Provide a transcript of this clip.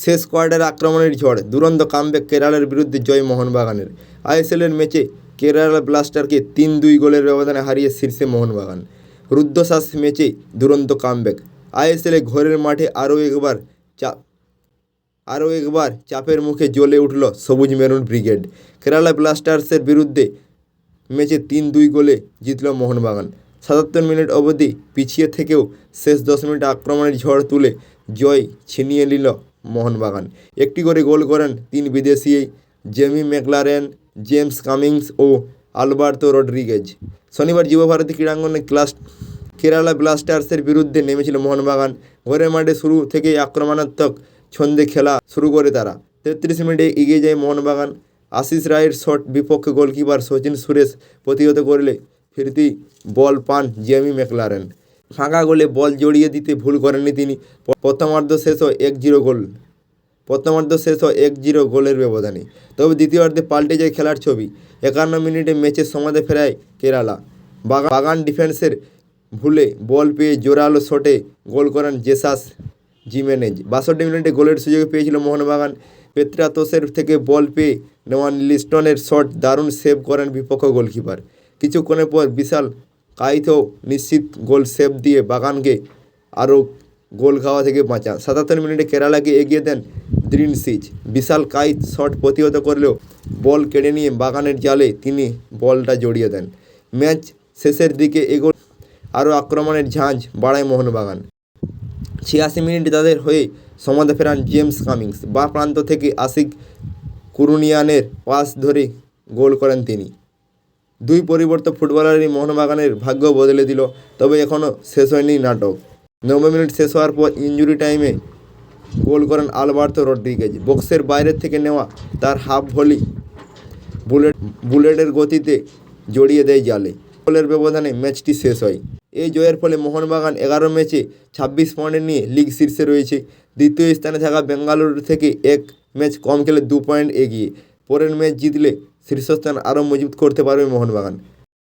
শেষ কোয়ার্টারে আক্রমণের ঝড়, দুরন্ত কামব্যাক কেরালার বিরুদ্ধে জয় মোহনবাগানের। আইএসএলের ম্যাচে কেরালা ব্লাস্টারকে 3-2 গোলের ব্যবধানে হারিয়ে শীর্ষে মোহনবাগান। রুদ্ধশ্বাস ম্যাচে দুরন্ত কামব্যাক। আইএসএলে ঘরের মাঠে আরও একবার চাপের মুখে জ্বলে উঠল সবুজ মেরুন ব্রিগেড। কেরালা ব্লাস্টার্সের বিরুদ্ধে ম্যাচে 3-2 গোলে জিতল মোহনবাগান। 77 মিনিট অবধি পিছিয়ে থেকেও শেষ 10 মিনিটে আক্রমণের ঝড় তুলে জয় ছিনিয়ে নিল মোহনবাগান। একটি করে গোল করেন 3 বিদেশি জেমি ম্যাকলারেন, জেমস কামিংস ও আলবার্তো রড্রিগেজ। শনিবার যুবভারতী ক্রীড়াঙ্গনে কেরালা ব্লাস্টার্সের বিরুদ্ধে নেমেছিল মোহনবাগান। ঘরের মাঠে শুরু থেকেই আক্রমণাত্মক ছন্দে খেলা শুরু করে তারা। 33 মিনিটে এগিয়ে যায় মোহনবাগান। আশিস রায়ের শট বিপক্ষে গোলকিপার সচিন সুরেশ প্রতিহত করলে ফিরতি বল পান জেমি ম্যাকলারেন। ফাঁকা গোলে বল জড়িয়ে দিতে ভুল করেননি তিনি। প্রথমার্ধ শেষ হয় 1-0 গোলের ব্যবধানে। তবে দ্বিতীয়ার্ধে পাল্টে যায় খেলার ছবি। 51 মিনিটে ম্যাচের সমাধে ফেরায় কেরালা। বাগান ডিফেন্সের ভুলে বল পেয়ে জোরালো শটে গোল করেন জেসাস জিমেনেজ। 62 মিনিটে গোলের সুযোগ পেয়েছিল মোহনবাগান। পেত্রাতোসের থেকে বল পেয়ে নেওয়া লিস্টনের শট দারুণ সেভ করেন বিপক্ষ গোলকিপার। কিছুক্ষণের পর বিশাল কাইথও নিশ্চিত গোল সেভ দিয়ে বাগানকে আরও গোল খাওয়া থেকে বাঁচান। 77 মিনিটে কেরালাকে এগিয়ে দেন দ্রিনসিচ। বিশাল কাইথ শট প্রতিহত করলেও বল কেড়ে নিয়ে বাগানের জালে তিনি বলটা জড়িয়ে দেন। ম্যাচ শেষের দিকে এগোলে আরও আক্রমণের ঝাঁঝ বাড়ায় মোহনবাগান। 86 মিনিটে তাদের হয়ে সমাধে ফেরান জেমস কামিংস। বাঁ প্রান্ত থেকে আশিক কুরুনিয়ানের পাস ধরে গোল করেন তিনি। দুই পরিবর্তিত ফুটবলারই মোহনবাগানের ভাগ্য বদলে দিল। তবে এখনও শেষ হয়নি নাটক। 90 মিনিট শেষ হওয়ার পর ইনজুরি টাইমে গোল করেন আলবার্তো রড্রিগেজ। বক্সের বাইরের থেকে নেওয়া তার হাফ ভলি বুলেটের গতিতে জড়িয়ে দেয় জালে। গোলের ব্যবধানে ম্যাচটি শেষ হয়। এই জয়ের ফলে মোহনবাগান 11 ম্যাচে 26 পয়েন্ট নিয়ে লিগ শীর্ষে রয়েছে। দ্বিতীয় স্থানে থাকা বেঙ্গালুরু থেকে এক ম্যাচ কম খেলে 2 পয়েন্ট এগিয়ে। পরের ম্যাচ জিতলে শীর্ষস্থান আরও মজবুত করতে পারবে মোহনবাগান।